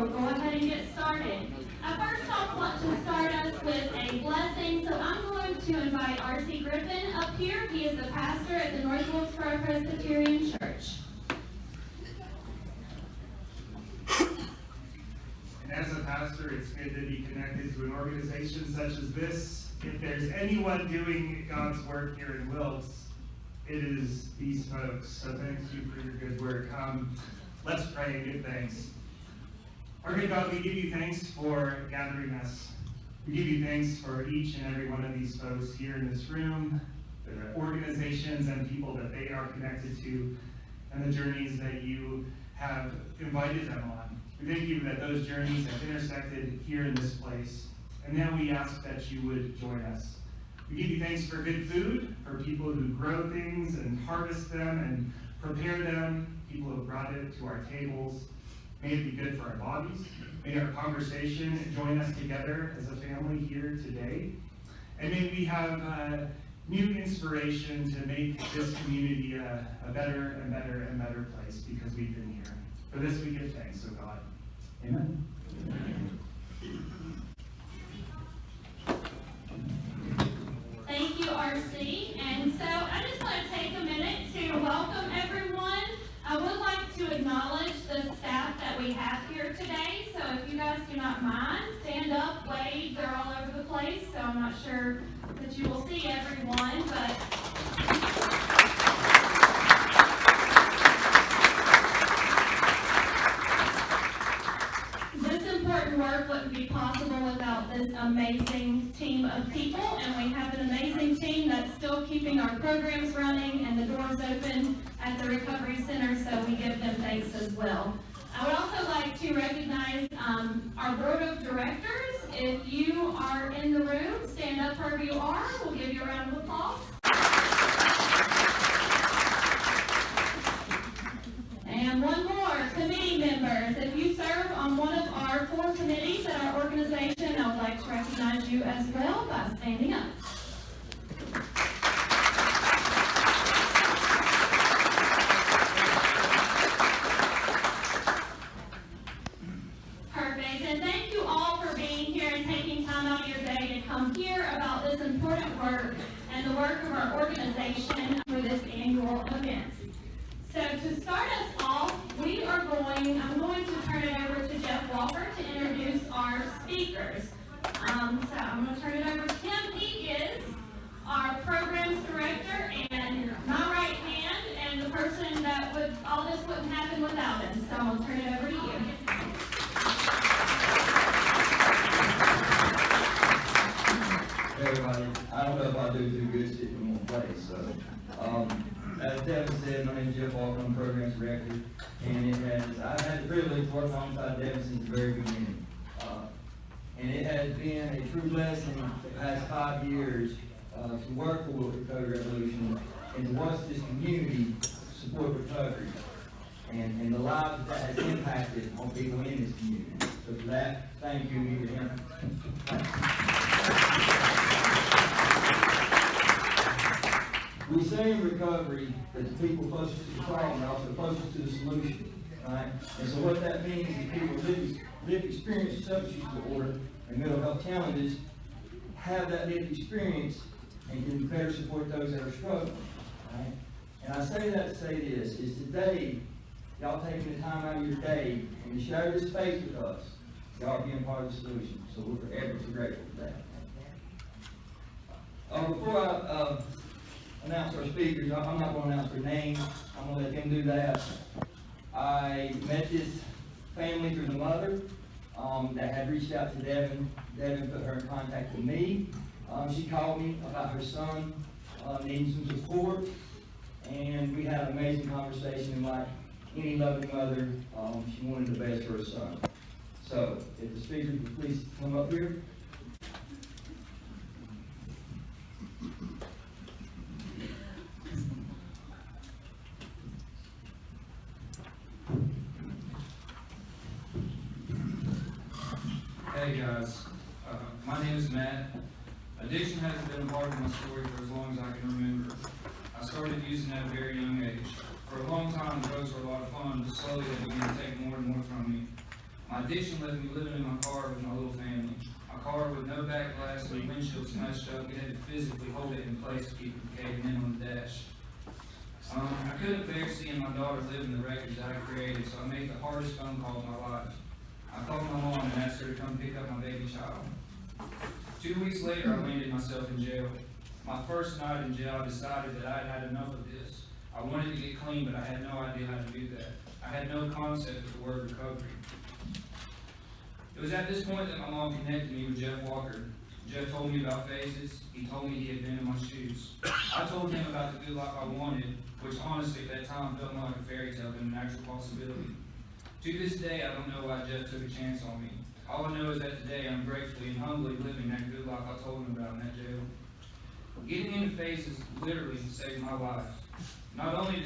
we'll go ahead and get started. First off, I want to start us with a blessing. So I'm going to invite R.C. Griffin up here. He is the pastor at the North Wilkesboro Presbyterian Church. And as a pastor, it's good to be connected to an organization such as this. If there's anyone doing God's work here in Wilkes, it is these folks. So thank you for your good work. Let's pray and give thanks. Our good God, we give you thanks for gathering us. We give you thanks for each and every one of these folks here in this room, the organizations and people that they are connected to, and the journeys that you have invited them on. We thank you that those journeys have intersected here in this place. And now we ask that you would join us. We give you thanks for good food, for people who grow things and harvest them and prepare them, people who brought it to our tables. May it be good for our bodies. May our conversation join us together as a family here today. And may we have new inspiration to make this community a better and better and better place because we've been here. For this we give thanks, O God. Amen. Thank you, R.C. And so I just want to take a minute to welcome everyone. I would like to acknowledge the staff that we have here today. So if you guys do not mind, stand up, wave. They're all over the place, so I'm not sure that you will see everyone, but this important work wouldn't be possible without this amazing team of people, and we have an amazing team that's still keeping our programs running and the doors open at the Recovery Center, so we give them thanks as well. I would also like to recognize our board of directors. If you are in the room, stand up wherever you are. We'll give you a round of applause. And one more, committee members. If you serve on one of our 4 committees at our organization, I would like to recognize you as well by standing up. Perfect. And thank you all for being here and taking time out of your day to come hear about this important work and the work of our organization for this annual event. So to start us off, I'm going to turn it over to Jeff Walker to introduce our speakers. So I'm going to turn it over to him. He is our programs director and my right hand and the person that all this wouldn't happen without him. So I'm going to turn it over to you. Hey everybody, I don't know if I do too good sitting in one place, so as Devin said, my name is Jeff Walker, I'm Programs Director, and I've had the privilege to work alongside Devin since the very beginning. And it has been a true blessing the past 5 years to work for Wilkes Recovery Revolution and to watch this community support recovery and the lives that has impacted on people in this community. So for that, thank you to him. We say in recovery that the people closest to the problem are also closest to the solution, right? And so what that means is people live experience substance disorder and mental health challenges, have that lived experience, and can better support those that are struggling, right? And I say that to say this, is today, y'all taking the time out of your day and to share this space with us, y'all are being part of the solution. So we're forever so grateful for that. Before I announce our speakers, I'm not going to announce their names. I'm going to let them do that. I met this family through the mother that had reached out to Devin. Devin put her in contact with me. She called me about her son needing some support, and we had an amazing conversation. And like any loving mother, she wanted the best for her son. So, if the speakers would please come up here. Hey guys, my name is Matt. Addiction hasn't been a part of my story for as long as I can remember. I started using at a very young age. For a long time, drugs were a lot of fun, but slowly they began to take more and more from me. My addiction left me living in my car with my little family. A car with no back glass and the windshield smashed up. We had to physically hold it in place to keep it from caving in on the dash. I couldn't bear seeing my daughter live in the wreckage that I created, so I made the hardest phone call of my life. I called my mom and asked her to come pick up my baby child. 2 weeks later, I landed myself in jail. My first night in jail, I decided that I had had enough of this. I wanted to get clean, but I had no idea how to do that. I had no concept of the word recovery. It was at this point that my mom connected me with Jeff Walker. Jeff told me about phases. He told me he had been in my shoes. I told him about the good life I wanted, which honestly at that time felt more like a fairy tale than an actual possibility. To this day, I don't know why Jeff took a chance on me. All I know is that today I'm gratefully and humbly living that good life I told him about in that jail. Getting into phases literally saved my life. Not only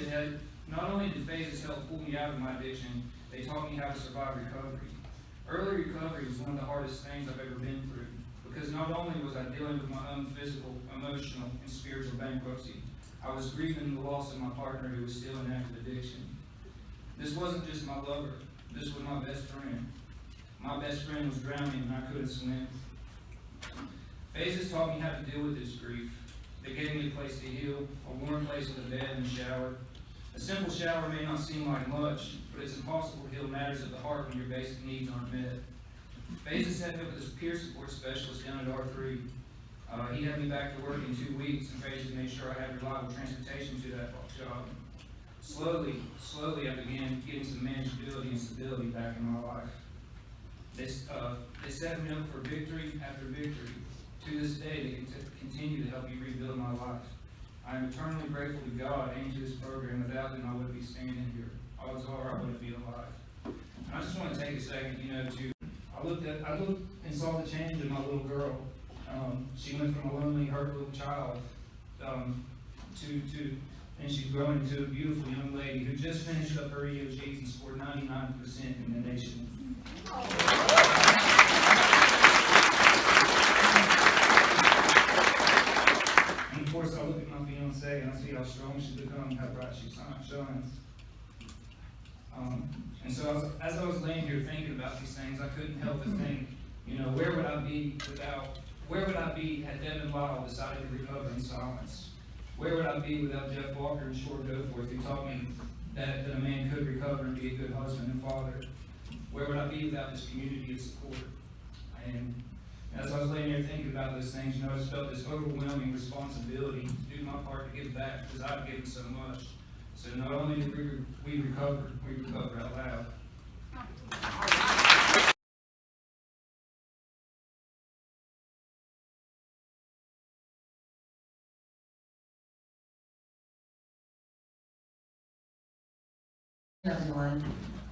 did phases help pull me out of my addiction, they taught me how to survive recovery. Early recovery was one of the hardest things I've ever been through, because not only was I dealing with my own physical, emotional, and spiritual bankruptcy, I was grieving the loss of my partner who was still in active addiction. This wasn't just my lover, this was my best friend. My best friend was drowning and I couldn't swim. Phases taught me how to deal with this grief. They gave me a place to heal, a warm place with a bed and a shower. A simple shower may not seem like much, but it's impossible to heal matters of the heart when your basic needs aren't met. Phases set me up with this peer support specialist down at R3. He had me back to work in 2 weeks, and Phases made sure I had reliable transportation to that job. Slowly, I began getting some manageability and stability back in my life. They set me up for victory after victory. To this day, they continue to help me rebuild my life. I am eternally grateful to God and to this program. Without them, I wouldn't be standing here. Odds are I wouldn't be alive. And I just want to take a second, I looked and saw the change in my little girl. She went from a lonely, hurt little child and she's grown into a beautiful young lady who just finished up her EOGs and scored 99% in the nation. And of course, I look at my fiance and I see how strong she's become, how bright she shines. And so as I was laying here thinking about these things, I couldn't help but think, where would I be had Devin Lyle decided to recover in silence? Where would I be without Jeff Walker and Short Goforth, who taught me that a man could recover and be a good husband and father? Where would I be without this community of support? And as I was laying there thinking about those things, I just felt this overwhelming responsibility to do my part to give back, because I've given so much. So not only did we recover out loud. Hello everyone,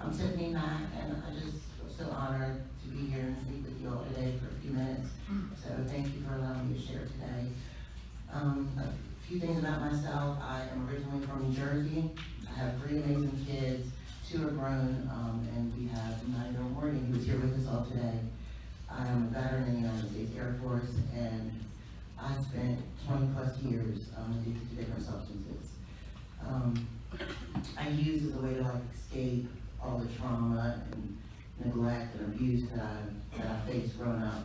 I'm Tiffany Mack, and I just feel so honored to be here and speak with you all today for a few minutes. So thank you for allowing me to share today. A few things about myself. I am originally from New Jersey. I have 3 amazing kids. 2 are grown, and we have 9-year-old Morgan, who is here with us all today. I am a veteran in the United States Air Force, and I spent 20 plus years addicted to different substances. I used as a way to escape all the trauma and neglect and abuse that I faced growing up.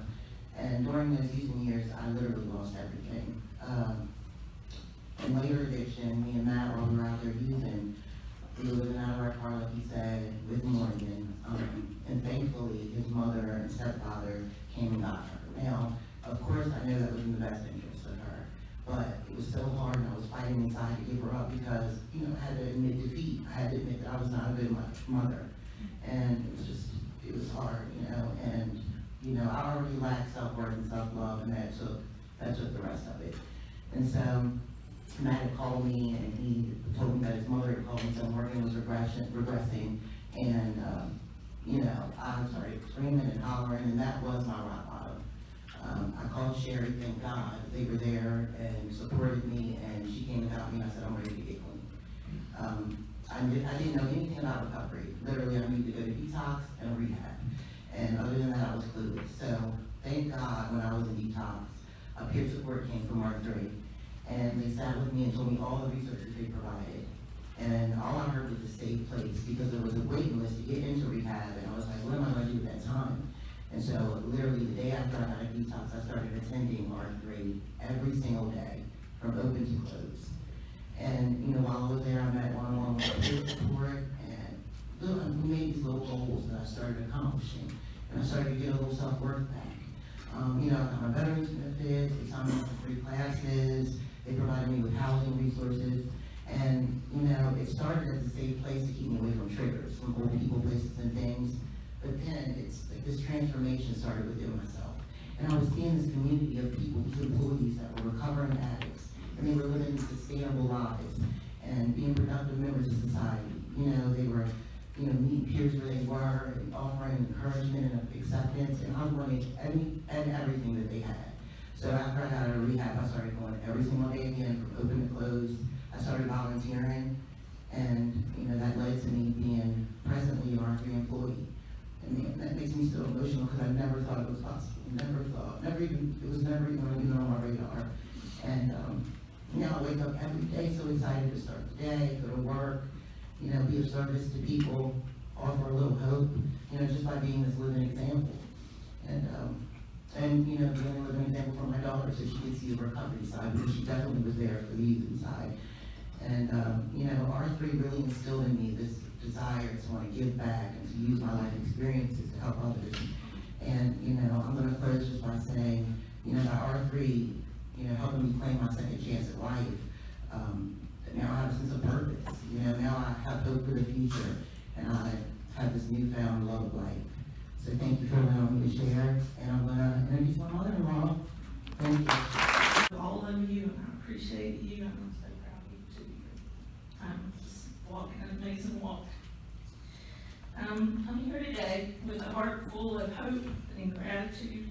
And during those using years, I literally lost everything. In later addiction, me and Matt, while we were out there using, we were living out of our car, like he said, with Morgan. And thankfully, his mother and stepfather came and got her. Now, of course, I knew that was in the best interest of her. But it was so hard, and I was fighting inside to give her up because, I had to admit defeat. I had to admit that I was not a good mother. And it was hard, and, I already lacked self-worth and self-love, and that took the rest of it. And so, Matt had called me, and he told me that his mother had called me, so Morgan was regressing, and, I started screaming and hollering, and that was my rock bottom. I called Sherry, thank God, they were there and supported me, and she came and got me, and I said, I'm ready to get clean. I didn't know anything about recovery. Literally, I needed to go to detox and rehab. And other than that, I was clueless. So, thank God, when I was in detox, a peer support came from R3. And they sat with me and told me all the resources they provided. And all I heard was a safe place, because there was a waiting list to get into rehab, and I was like, what am I going to do every single day, from open to close. And, you know, while I was there, I met one-on-one with the support, and we made these little goals that I started accomplishing, and I started to get a little self-worth back. You know, I got my veterans benefits, they signed me up for free classes, they provided me with housing resources, and, you know, it started as a safe place to keep me away from triggers, from old people, places, and things. But then it's like this transformation started within myself. And I was seeing this community of people, these employees that were recovering addicts, and they were living sustainable lives and being productive members of society. You know, they were, you know, meeting peers where they were, and offering encouragement and acceptance, and I wanted everything that they had. So after I got out of rehab, I started going every single day again, from open to close. I started volunteering, and, you know, that led to me being presently an R3 employee. And that makes me so emotional, because I never thought it was possible. It was never even on my radar. And, you know, I wake up every day so excited to start the day, go to work, you know, be of service to people, offer a little hope, you know, just by being this living example. And you know, being a living example for my daughter, so she could see the recovery side, because she definitely was there for the using side. And, you know, R3 really instilled in me this desire to want to give back and to use my life experiences to help others. And, you know, I'm going to close just by saying, you know, that R3, you know, helping me claim my second chance at life, now I have a sense of purpose. You know, now I have hope for the future, and I have this newfound love of life. So thank you for allowing me to share, and I'm going to introduce my mother-in-law. Thank you. All of you, and I appreciate you, and I'm so proud of you too. I'm just walking an amazing walk. I'm here today with a heart full of hope and gratitude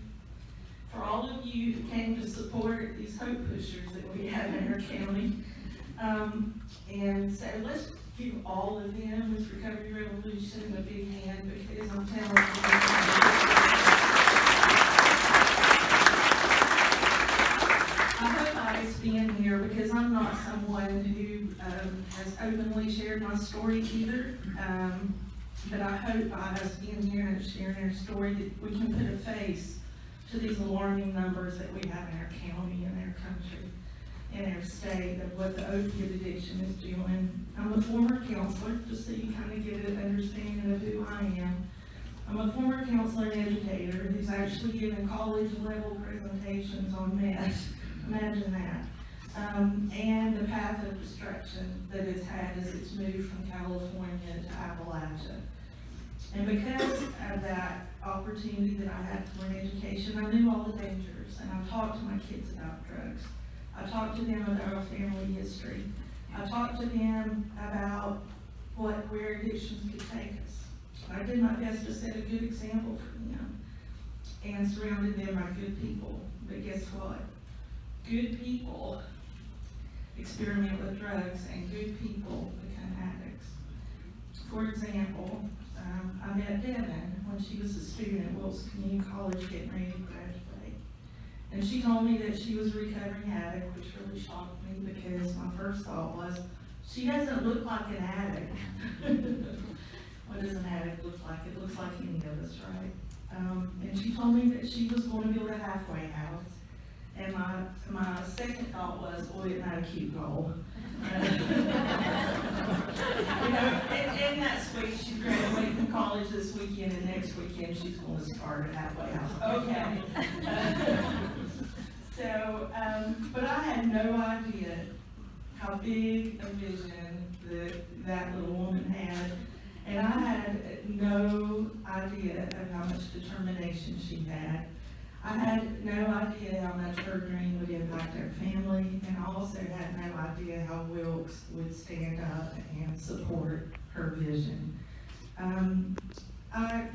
for all of you who came to support these hope pushers that we have in our county. And so let's give all of them with Recovery Revolution a big hand, because I'm telling you, I hope I stand here because I'm not someone who has openly shared my story either. But I hope by us being here and sharing our story that we can put a face to these alarming numbers that we have in our county and our country and our state of what the opiate addiction is doing. I'm a former counselor, just so you kind of get an understanding of who I am. I'm a former counselor and educator who's actually given college level presentations on meth. Imagine that. And the path of destruction that it's had as it's moved from California to Appalachia. And because of that opportunity that I had for an education, I knew all the dangers, and I talked to my kids about drugs. I talked to them about our family history. I talked to them about where addictions could take us. I did my best to set a good example for them and surrounded them by good people. But guess what? Good people experiment with drugs, and good people become addicts. For example, I met Devin when she was a student at Wilkes Community College getting ready to graduate. And she told me that she was a recovering addict, which really shocked me, because my first thought was, she doesn't look like an addict. What does an addict look like? It looks like any of us, right? And she told me that she was going to build a halfway house. And my second thought was, boy, isn't that a cute goal? You know, and that's sweet. She's graduating from college this weekend, and next weekend she's going to start a halfway house. Okay. But I had no idea how big a vision that little woman had. And I had no idea of how much determination she had. I had no idea how much her dream would impact our family, and I also had no idea how Wilkes would stand up and support her vision. I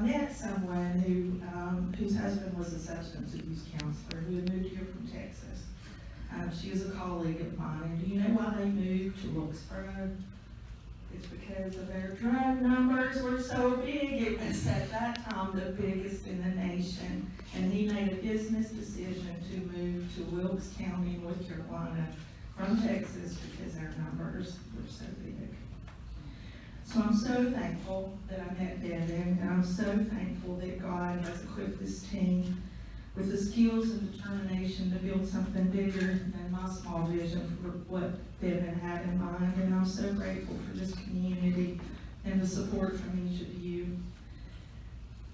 met someone whose husband was a substance abuse counselor who had moved here from Texas. She was a colleague of mine, and do you know why they moved to Wilkesboro? It's because of their drug numbers were so big. It was at that time the biggest in the nation. And he made a business decision to move to Wilkes County, North Carolina from Texas because our numbers were so big. So I'm so thankful that I met Devin, and I'm so thankful that God has equipped this team with the skills and determination to build something bigger than my small vision for what Devin had in mind. And I'm so grateful for this community and the support from each of you,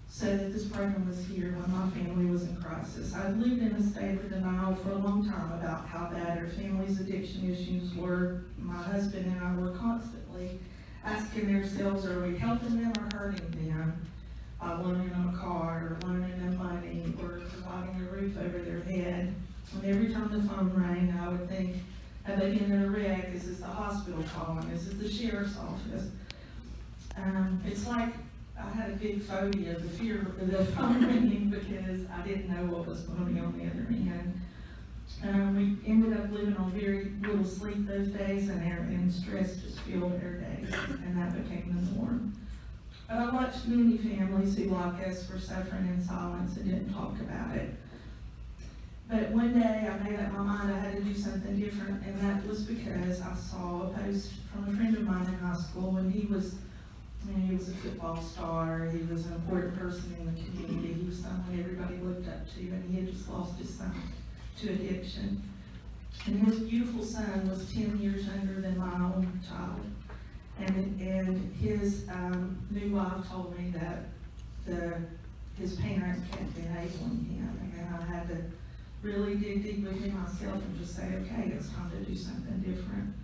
so that this program was here when my family was in crisis. I've lived in a state of denial for a long time about how bad our family's addiction issues were. My husband and I were constantly asking ourselves, are we helping them or hurting them by loaning them a car, or loaning them money, or providing a roof over their head? And every time the phone rang, I would think, have they been in a wreck? Is this the hospital calling? Is it the sheriff's office? It's like I had a big phobia of the fear of the phone ringing, because I didn't know what was going to be on the other end. We ended up living on very little sleep those days, and stress just filled our days, and that became the norm. But I watched many families who, like us, were suffering in silence and didn't talk about it. But one day I made up my mind I had to do something different, and that was because I saw a post from a friend of mine in high school, and he was a football star. He was an important person in the community. He was someone everybody looked up to, and he had just lost his son to addiction. And his beautiful son was 10 years younger than my own child. And his new wife told me that his parents kept enabling him, and I had to really dig deep within myself and just say, okay, it's time to do something different.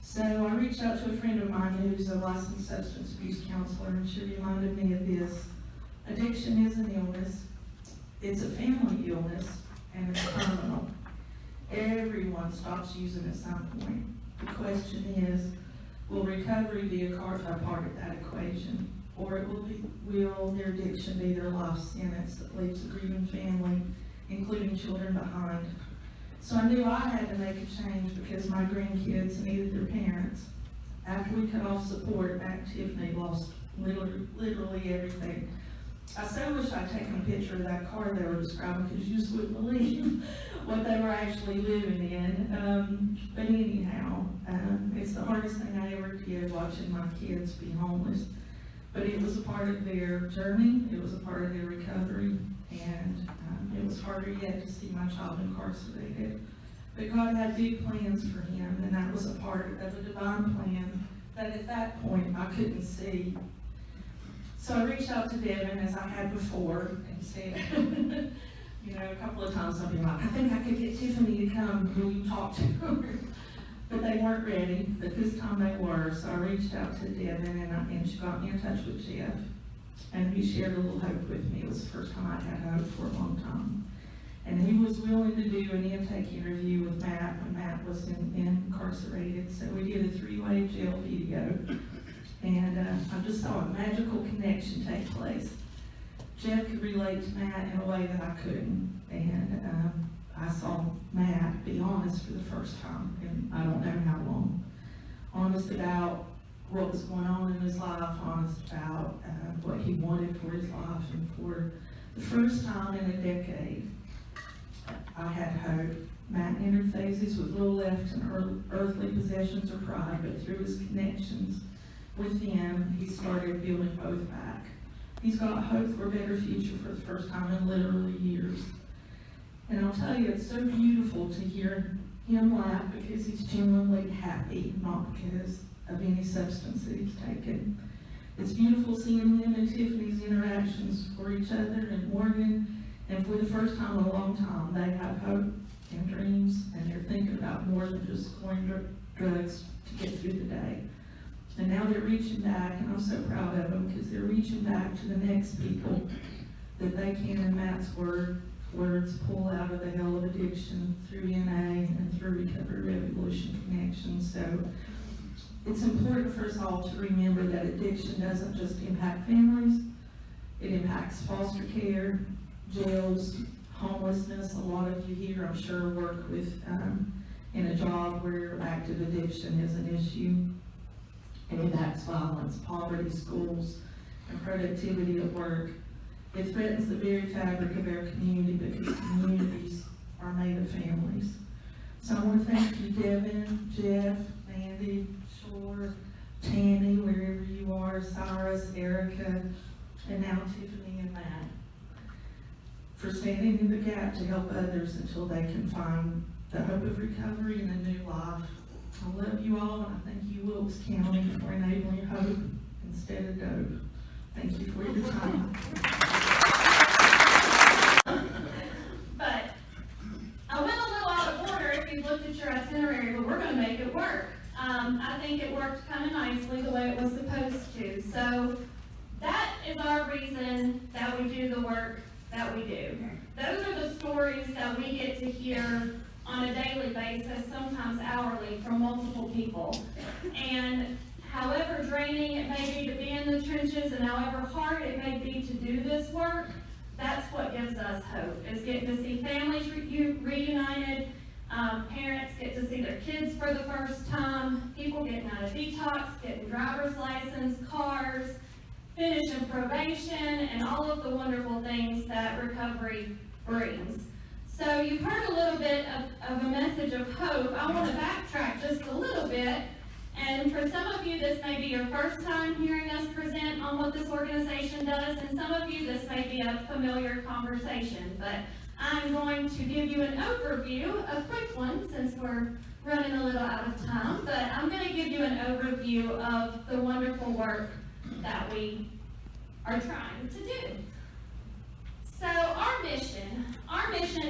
So I reached out to a friend of mine who's a licensed substance abuse counselor, and she reminded me of this. Addiction is an illness. It's a family illness, and it's terminal. Everyone stops using at some point. The question is, will recovery be a part of that equation? Or will their addiction be their life sentence that leaves a grieving family, including children, behind? So I knew I had to make a change, because my grandkids needed their parents. After we cut off support, Matt and Tiffany lost literally everything. I so wish I'd taken a picture of that car they were describing, because you just wouldn't believe what they were actually living in. But anyhow, it's the hardest thing I ever did, watching my kids be homeless. But it was a part of their journey, it was a part of their recovery, and it was harder yet to see my child incarcerated. But God had big plans for him, and that was a part of a divine plan that at that point I couldn't see. So I reached out to Devin, as I had before, and said, a couple of times I've been like, I think I could get Tiffany to come, will you talk to her? But they weren't ready, but this time they were. So I reached out to Devin, and she got me in touch with Jeff. And he shared a little hope with me. It was the first time I'd had hope for a long time. And he was willing to do an intake interview with Matt when Matt was incarcerated. So we did a 3-way jail video. And I just saw a magical connection take place. Jeff could relate to Matt in a way that I couldn't. And I saw Matt be honest for the first time in I don't know how long. Honest about what was going on in his life, honest about what he wanted for his life. And for the first time in a decade, I had hope. Matt entered phases with little left in earthly possessions or pride, but through his connections with him, he started building both back. He's got hope for a better future for the first time in literally years. And I'll tell you, it's so beautiful to hear him laugh, because he's genuinely happy, not because of any substance that he's taken. It's beautiful seeing him and Tiffany's interactions for each other and Morgan, and for the first time in a long time, they have hope and dreams, and they're thinking about more than just going to drugs to get through the day. And now they're reaching back, and I'm so proud of them, because they're reaching back to the next people that they can, in Matt's words, pull out of the hell of addiction through NA and through Recovery Revolution Connections. So it's important for us all to remember that addiction doesn't just impact families, it impacts foster care, jails, homelessness. A lot of you here, I'm sure, work with in a job where active addiction is an issue. It impacts violence, poverty, schools, and productivity at work. It threatens the very fabric of our community, because communities are made of families. So I want to thank you, Devin, Jeff, Mandy, Shore, Tammy, wherever you are, Cyrus, Erica, and now Tiffany and Matt. for standing in the gap to help others until they can find the hope of recovery and a new life. I love you all, and I thank you, Wilkes County, for enabling hope instead of dope. Thank you for your time. But I went a little out of order if you looked at your itinerary, but we're gonna make it work. I think it worked kind of nicely the way it was supposed to. So that is our reason that we do the work that we do. Those are the stories that we get to hear on a daily basis, sometimes hourly, from multiple people. And however draining it may be to be in the trenches and however hard it may be to do this work, that's what gives us hope, is getting to see families reunited, parents get to see their kids for the first time, people getting out of detox, getting driver's license, cars, finishing probation, and all of the wonderful things that recovery brings. So you've heard a little bit of a message of hope. I want to backtrack just a little bit. And for some of you, this may be your first time hearing us present on what this organization does, and some of you, this may be a familiar conversation. But I'm going to give you an overview, a quick one, since we're running a little out of time. But I'm going to give you an overview of the wonderful work that we are trying to do. So our mission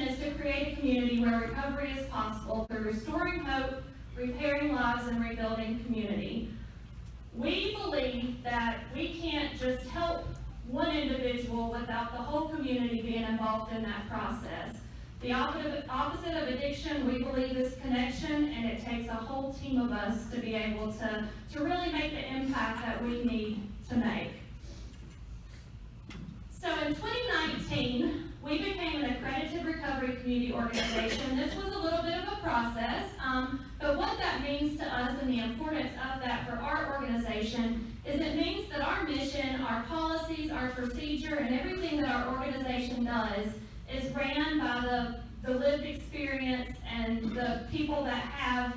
is to create a community where recovery is possible through restoring hope, repairing lives, and rebuilding community. We believe that we can't just help one individual without the whole community being involved in that process. The opposite of addiction, we believe, is connection, and it takes a whole team of us to be able to really make the impact that we need to make. So in 2019, we became an accredited recovery community organization. This was a little bit of a process, but what that means to us and the importance of that for our organization is it means that our mission, our policies, our procedure, and everything that our organization does is ran by the lived experience and the people that have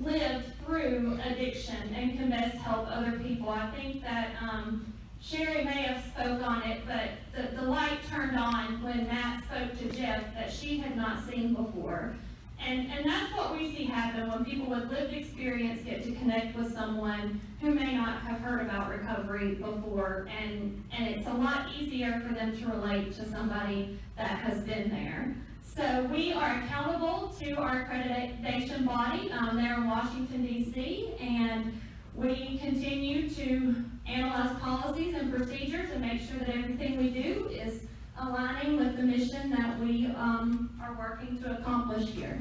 lived through addiction and can best help other people. I think that Sherry may have spoke on it, but the light turned on when Matt spoke to Jeff that she had not seen before. And that's what we see happen when people with lived experience get to connect with someone who may not have heard about recovery before, and it's a lot easier for them to relate to somebody that has been there. So we are accountable to our accreditation body there in Washington, D.C., and we continue to analyze policies and procedures and make sure that everything we do is aligning with the mission that we are working to accomplish here.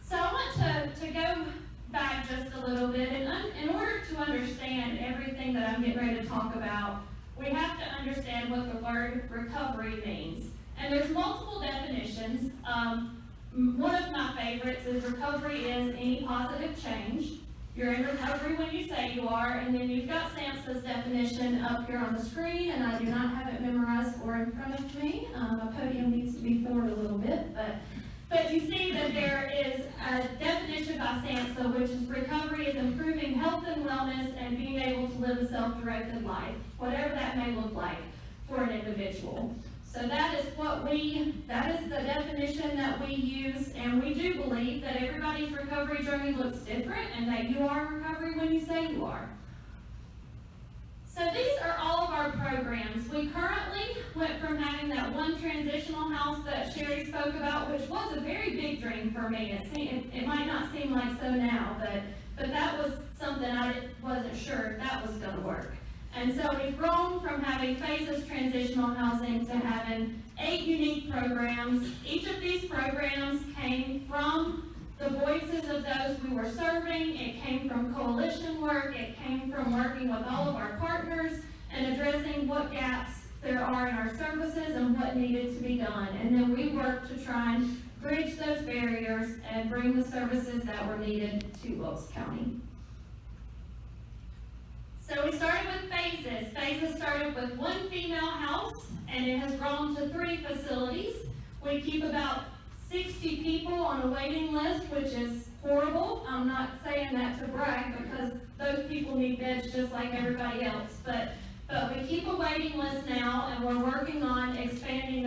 So I want to go back just a little bit, and in order to understand everything that I'm getting ready to talk about, we have to understand what the word recovery means. And there's multiple definitions. One of my favorites is recovery is any positive change. You're in recovery when you say you are, and then you've got SAMHSA's definition up here on the screen, and I do not have it memorized or in front of me. My podium needs to be forward a little bit, but you see that there is a definition by SAMHSA, which is recovery is improving health and wellness and being able to live a self-directed life, whatever that may look like for an individual. So that is the definition that we use, and we do believe that everybody's recovery journey looks different and that you are in recovery when you say you are. So these are all of our programs. We currently went from having that one transitional house that Sherry spoke about, which was a very big dream for me. It might not seem like so now, but that was something I wasn't sure if that was going to work. And so we've grown from having phases transitional housing to having 8 unique programs. Each of these programs came from the voices of those we were serving. It came from coalition work. It came from working with all of our partners and addressing what gaps there are in our services and what needed to be done. And then we worked to try and bridge those barriers and bring the services that were needed to Wilkes County. So we started with phases. Phases started with 1 female house, and it has grown to 3 facilities. We keep about 60 people on a waiting list, which is horrible. I'm not saying that to brag, because those people need beds just like everybody else. But we keep a waiting list now, and we're working on expanding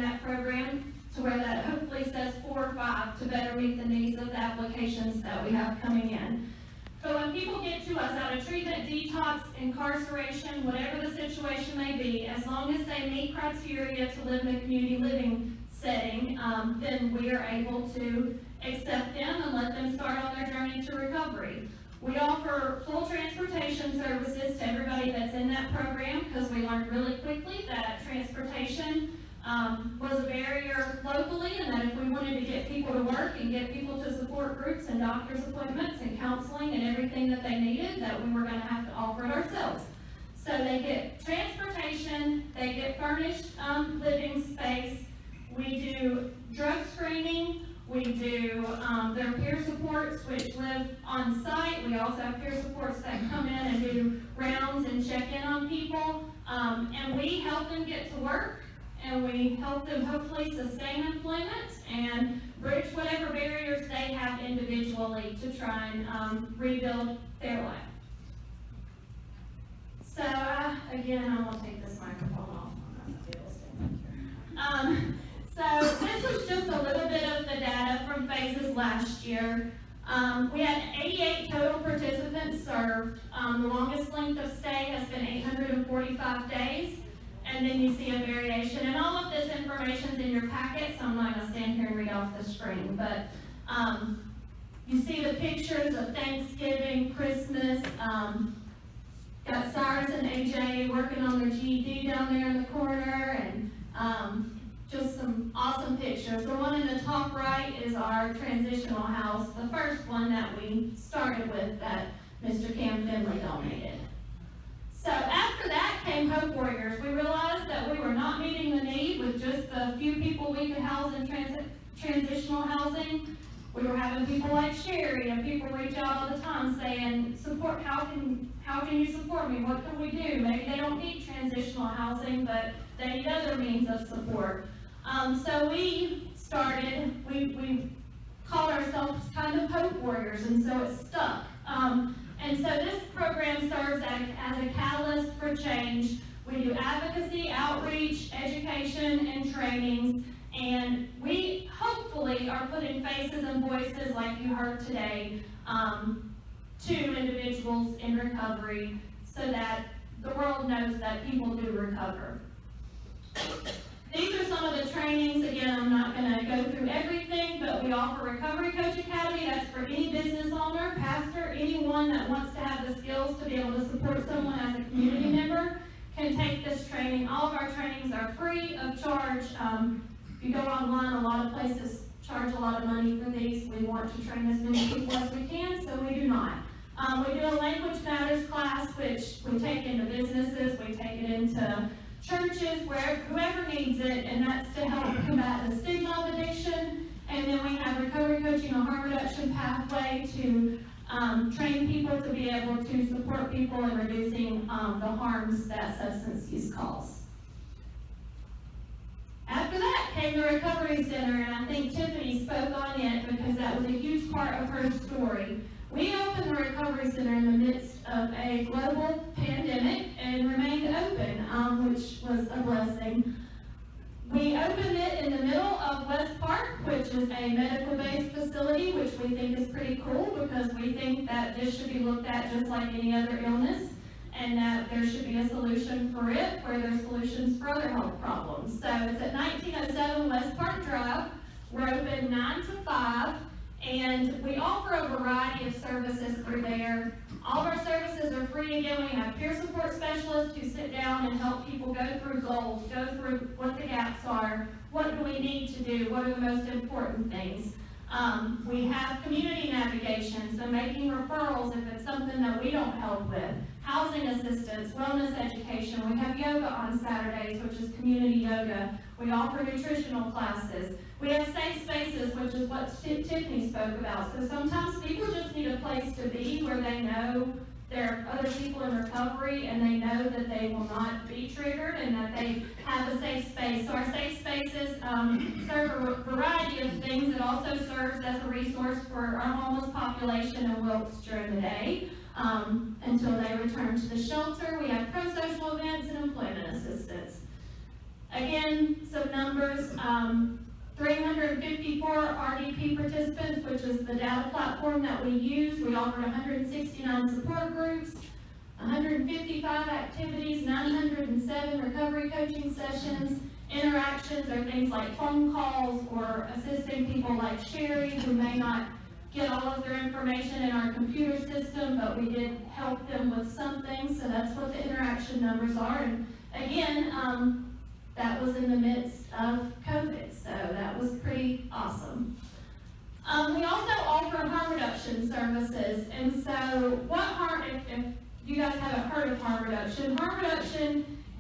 that we have coming in. But when people get to us out of treatment, detox, incarceration, whatever the situation may be, as long as they meet criteria to live in a community living setting, then we are able to accept them and let them start on their journey to recovery. We offer full transportation services to everybody that's in that program, because we learned really quickly that transportation was a barrier locally, and that if we wanted to get people to work and get people to support groups and doctor's appointments and counseling and everything that they needed, that we were going to have to offer it ourselves. So they get transportation, they get furnished living space, we do drug screening, we do their peer supports, which live on site. We also have peer supports that come in and do rounds and check in on people, and we help them get to work, and we help them hopefully sustain employment and bridge whatever barriers they have individually to try and rebuild their life. So again, I'm going to take this microphone off. I'm not able to stand here. So this was just a little bit of the data from phases last year. We had 88 total participants served. The longest length of stay has been 845 days. And then you see a variation. And all of this information is in your packet, so I'm not going to stand here and read off the screen. But you see the pictures of Thanksgiving, Christmas. Got Cyrus and AJ working on their GED down there in the corner. And just some awesome pictures. The one in the top right is our transitional house, the first one that we started with that Mr. Cam Finley donated. So after that came Hope Warriors. We realized that we were not meeting the need with just the few people we could house in transitional housing. We were having people like Sherry and people reach out all the time saying, "Support, how can you support me? What can we do?" Maybe they don't need transitional housing, but they need other means of support. So we started, we called ourselves kind of Hope Warriors, and so it stuck. And so this program serves as a catalyst for change. We do advocacy, outreach, education, and trainings, and we hopefully are putting faces and voices like you heard today to individuals in recovery so that the world knows that people do recover. These are some of the trainings. Again, I'm not going to go through everything, but we offer Recovery Coach Academy. That's for any business owner, pastor, anyone that wants to have the skills to be able to support someone as a community member can take this training. All of our trainings are free of charge. If you go online, a lot of places charge a lot of money for these. We want to train as many people as we can, so we do not. We do a Language Matters class, which we take into businesses, we take it into churches, where whoever needs it, and that's to help combat the stigma of addiction. And then we have Recovery Coaching, a harm reduction pathway to train people to be able to support people in reducing the harms that substance use causes. After that came the Recovery Center, and I think Tiffany spoke on it because that was a huge part of her story. We opened the Recovery Center in the midst of a global pandemic and remained open, which was a blessing. We opened it in the middle of West Park, which is a medical-based facility, which we think is pretty cool because we think that this should be looked at just like any other illness, and that there should be a solution for it where there's solutions for other health problems. So it's at 1907 West Park Drive. We're open 9 to 5. And we offer a variety of services through there. All of our services are free. Again, we have peer support specialists who sit down and help people go through goals, go through what the gaps are, what do we need to do, what are the most important things. We have community navigation, so making referrals if it's something that we don't help with, housing assistance, wellness education. We have yoga on Saturdays, which is community yoga. We offer nutritional classes. We have safe spaces, which is what Tiffany spoke about. So sometimes people just need a place to be where they know there are other people in recovery and they know that they will not be triggered and that they have a safe space. So our safe spaces serve a variety of things. It also serves as a resource for our homeless population in Wilkes during the day until they return to the shelter. We have pro-social events and employment assistance. Again, some numbers. 354 RDP participants, which is the data platform that we use. We offered 169 support groups, 155 activities, 907 recovery coaching sessions. Interactions are things like phone calls or assisting people like Sherry who may not get all of their information in our computer system, but we did help them with some things, so that's what the interaction numbers are. And again, that was in the midst of COVID, so that was pretty awesome. We also offer harm reduction services, and so if you guys haven't heard of harm reduction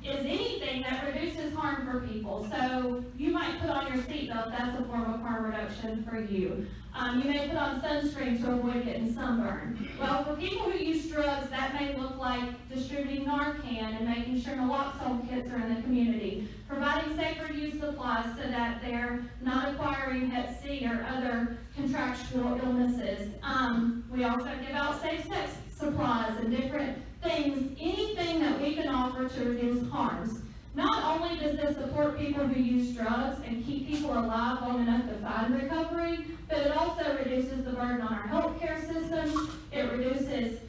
is anything that reduces harm for people. So you might put on your seatbelt, that's a form of harm reduction for you. You may put on sunscreen to avoid getting sunburn. Well, for people who use drugs, that may look like distributing Narcan and making sure naloxone kits are in the community, providing safer use supplies so that they're not acquiring Hep C or other contractual illnesses. We also give out safe sex supplies and different things, anything that we can offer to reduce harms. Not only does this support people who use drugs and keep people alive long enough to find recovery, but it also reduces the burden on our healthcare system. It reduces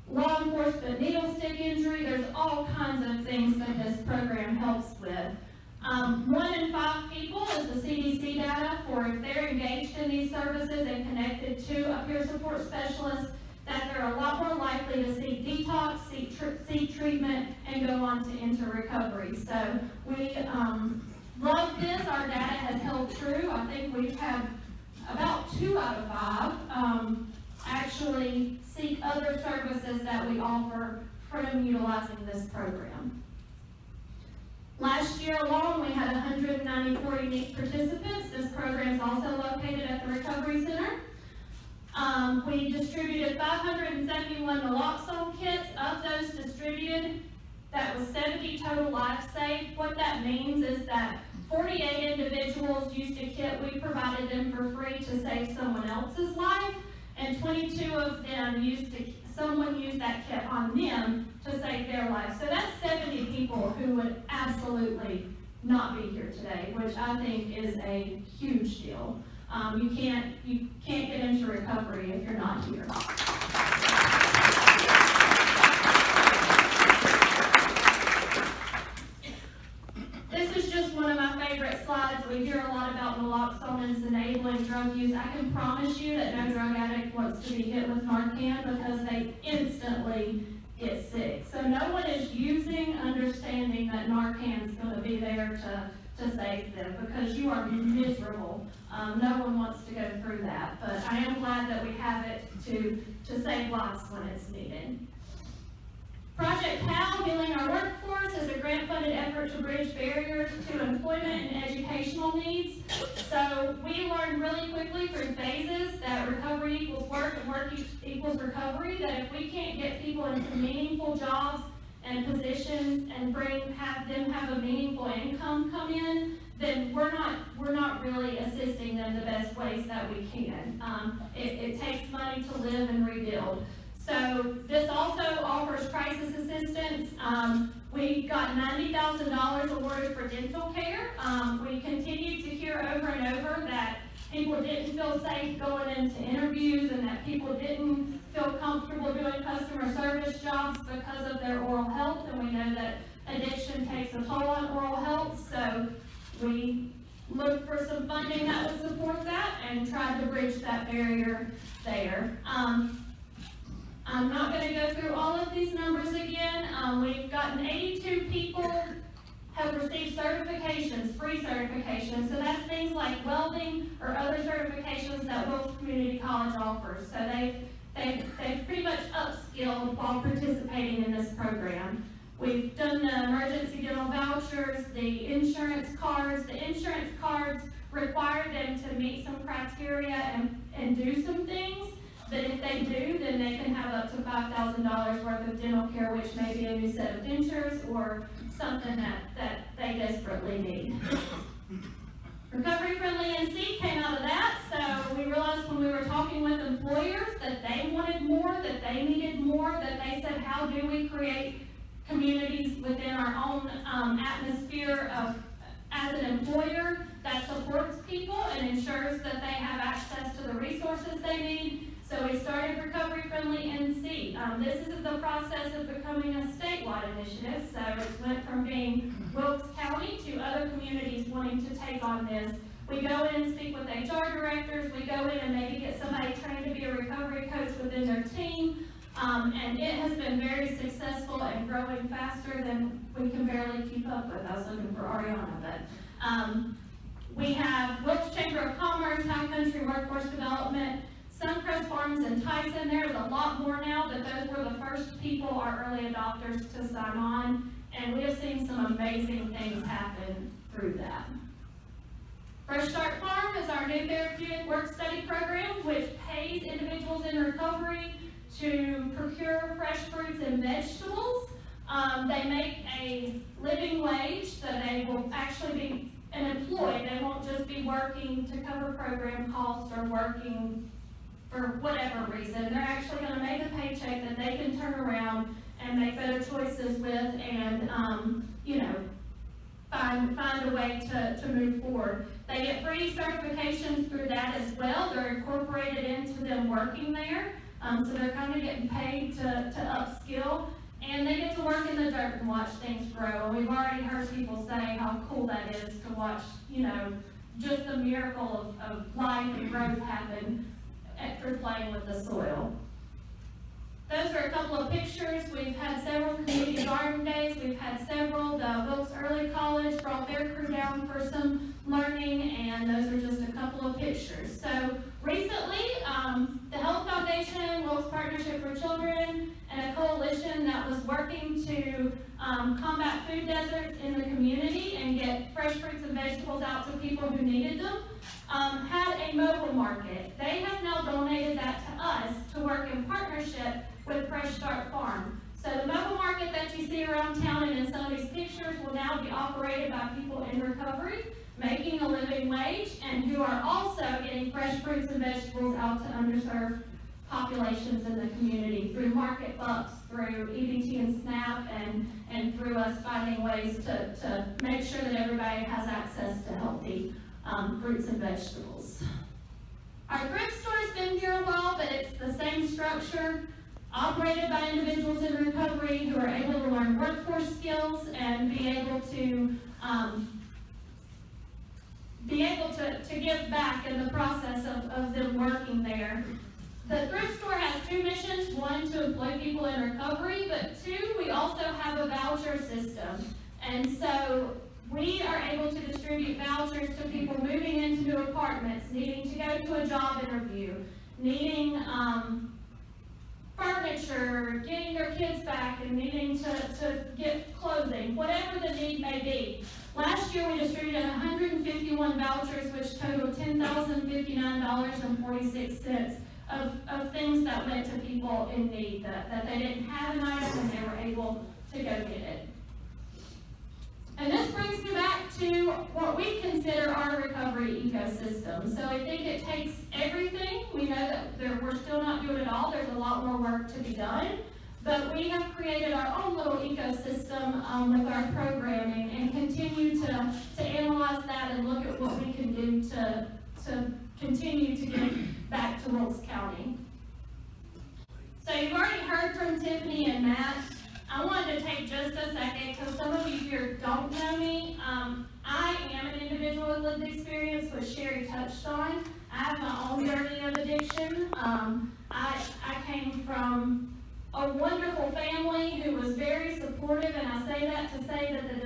law enforcement needle stick injury. There's all kinds of things that this program helps with. 1 in 5 people is the CDC data for if they're engaged in these services and connected to a peer support specialist, that they're a lot more likely to seek detox, seek treatment, and go on to enter recovery. So we love this. Our data has held true. I think we've had about 2 out of 5 actually seek other services that we offer from utilizing this program. Last year alone, we had 194 unique participants. This program is also located at the Recovery Center. We distributed 571 naloxone kits. Of those distributed, that was 70 total lives saved. What that means is that 48 individuals used a kit we provided them for free to save someone else's life, and 22 of them someone used that kit on them to save their life. So that's 70 people who would absolutely not be here today, which I think is a huge deal. You can't get into recovery if you're not here. This is just one of my favorite slides. We hear a lot about naloxone as enabling drug use. I can promise you that no drug addict wants to be hit with Narcan because they instantly get sick. So no one is using understanding that Narcan is going to be there to save them because you are miserable. No one wants to go through that, but I am glad that we have it to save lives when it's needed. Project HOW, Healing Our Workforce, is a grant-funded effort to bridge barriers to employment and educational needs. So we learned really quickly through phases that recovery equals work and work equals recovery, that if we can't get people into meaningful jobs and positions and have them have a meaningful income come in, then we're not really assisting them the best ways that we can. It takes money to live and rebuild. So this also offers crisis assistance. We got $90,000 awarded for dental care. We continue to hear over and over that people didn't feel safe going into interviews and that people didn't feel comfortable doing customer service jobs because of their oral health, and we know that addiction takes a toll on oral health, so we looked for some funding that would support that and tried to bridge that barrier there. I'm not going to go through all of these numbers again. We've gotten 82 people have received certifications, free certifications. So that's things like welding or other certifications that Wilkes Community College offers. So they've pretty much upskilled while participating in this program. We've done the emergency dental vouchers, the insurance cards. The insurance cards require them to meet some criteria and do some things. But if they do, then they can have up to $5,000 worth of dental care, which may be a new set of dentures or something that they desperately need. Recovery Friendly NC came out of that, so we realized when we were talking with employers that they wanted more, that they needed more, that they said, how do we create communities within our own atmosphere as an employer that supports people and ensures that they have access to the resources they need. So we started Recovery Friendly NC. This is the process of becoming a statewide initiative. So it went from being Wilkes County to other communities wanting to take on this. We go in and speak with HR directors. We go in and maybe get somebody trained to be a recovery coach within their team. And it has been very successful and growing faster than we can barely keep up with. I was looking for Ariana, but we have Wilkes Chamber of Commerce, High Country Workforce Development, Suncrest Farms and Tyson. There's a lot more now, but those were the first people, our early adopters, to sign on, and we have seen some amazing things happen through that. Fresh Start Farm is our new therapeutic work study program, which pays individuals in recovery to procure fresh fruits and vegetables. They make a living wage, so they will actually be an employee. They won't just be working to cover program costs or working for whatever reason. They're actually going to make a paycheck that they can turn around and make better choices with, and find a way to move forward. They get free certifications through that as well. They're incorporated into them working there, so they're kind of getting paid to upskill, and they get to work in the dirt and watch things grow. And we've already heard people say how cool that is to watch, just the miracle of life and growth happen through playing with the soil. Those are a couple of pictures. We've had several community garden days. We've had several. The Wilkes Early College brought their crew down for some learning, and those are just a couple of pictures. So recently, the Health Foundation, Wilkes Partnership for Children, and a coalition that was working to combat food deserts in the community and get fresh fruits and vegetables out to people who needed them, had a mobile market. They have now donated that to us to work in partnership with Fresh Start Farm. So the mobile market that you see around town and in some of these pictures will now be operated by people in recovery, making a living wage, and who are also getting fresh fruits and vegetables out to underserved populations in the community through market bucks, through EBT and SNAP, and through us finding ways to make sure that everybody has access to healthy fruits and vegetables. Our thrift store has been here a while, but it's the same structure, operated by individuals in recovery who are able to learn workforce skills and be able to give back in the process of them working there. The thrift store has two missions: one, to employ people in recovery, but two, we also have a voucher system. And so we are able to distribute vouchers to people moving into new apartments, needing to go to a job interview, needing furniture, getting their kids back, and needing to get clothing, whatever the need may be. Last year we distributed 151 vouchers, which totaled $10,059.46 of things that went to people in need, that they didn't have an item and they were able to go get it. And this brings me back to what we consider our recovery ecosystem. So I think it takes everything. We know that we're still not doing it all. There's a lot more work to be done. But we have created our own little ecosystem with our programming, and continue to analyze that and look at what we can do to continue to give back to Wilkes County. So you've already heard from Tiffany and Matt. I wanted to take just a second, because some of you here don't know me. I am an individual with lived experience, which Sherry touched on. I have my own journey of addiction. I came from a wonderful family who was very supportive, and I say that to say that the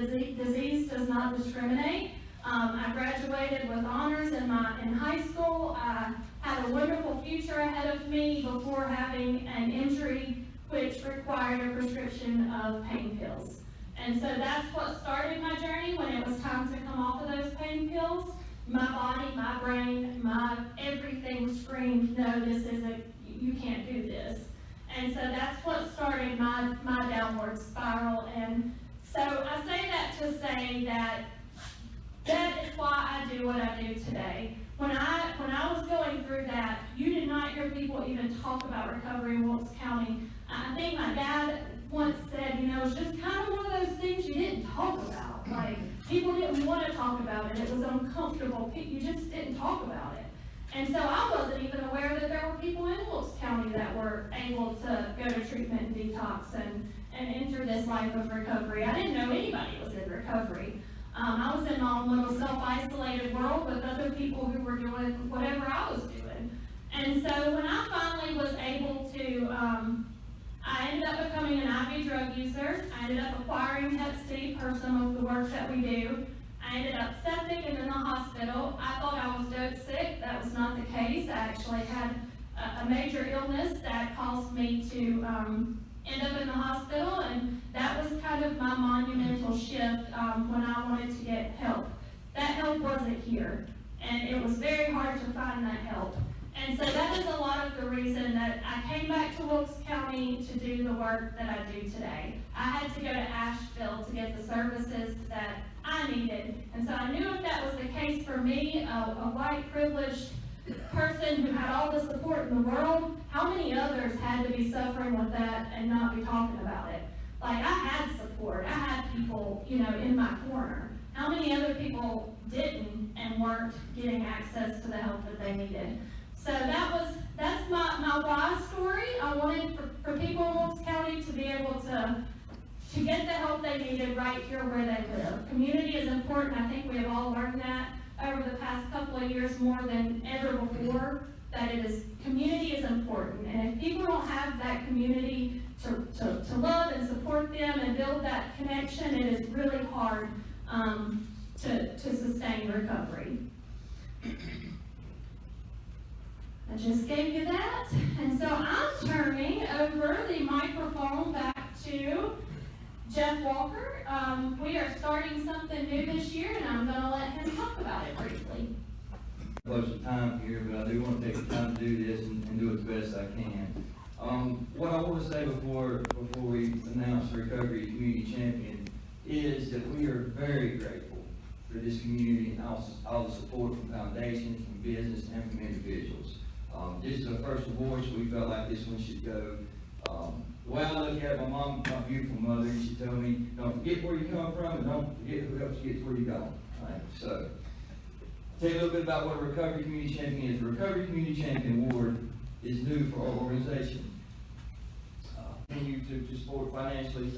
disease does not discriminate. I graduated with honors in high school. I had a wonderful future ahead of me before having an injury which required a prescription of pain pills. And so that's what started my journey. When it was time to come off of those pain pills, my body, my brain, my everything screamed, no, you can't do this. And so that's what started my downward spiral. And so I say that to say that is why I do what I do today. When I was going through that, you did not hear people even talk about recovery in Wilkes County. I think my dad once said, it's just kind of one of those things you didn't talk about. Like, people didn't want to talk talk about it. It was uncomfortable. You just didn't talk about it. And so I wasn't even aware that there were people in Wilkes County that were able to go to treatment and detox and enter this life of recovery. I didn't know anybody was in recovery. I was in my own little self-isolated world with other people who were doing whatever I was doing. And so when I finally was able to, I ended up becoming an IV drug user. I ended up acquiring Hep C per some of the work that we do. I ended up septic and in the hospital. I thought I was dope sick. That was not the case. I actually had a major illness that caused me to end up in the hospital, and that was kind of my monumental shift when I wanted to get help. That help wasn't here, and it was very hard to find that help. And so that is a lot of the reason that I came back to Wilkes County to do the work that I do today. I had to go to Asheville to get the services that I needed. And so I knew if that was the case for me, a white privileged person who had all the support in the world, how many others had to be suffering with that and not be talking about it? Like, I had support. I had people, in my corner. How many other people didn't and weren't getting access to the help that they needed? So that's my why story. I wanted for people in Wilkes County to be able to get the help they needed right here where they live. Community is important. I think we have all learned that over the past couple of years more than ever before, that community is important. And if people don't have that community to love and support them and build that connection, it is really hard to sustain recovery. I just gave you that. And so I'm turning over the microphone back to Jeff Walker. We are starting something new this year, and I'm going to let him talk about it briefly. Close to time here, but I do want to take the time to do this and do it the best I can. What I want to say before we announce the Recovery Community Champion is that we are very grateful for this community and all the support from foundations, from business, and from individuals. This is our first award, so we felt like this one should go. The way I look at it, my mom, my beautiful mother, she told me, don't forget where you come from and don't forget who helps you get to where you're going. Right? So, I'll tell you a little bit about what a Recovery Community Champion is. The Recovery Community Champion Award is new for our organization. Continue to support financially.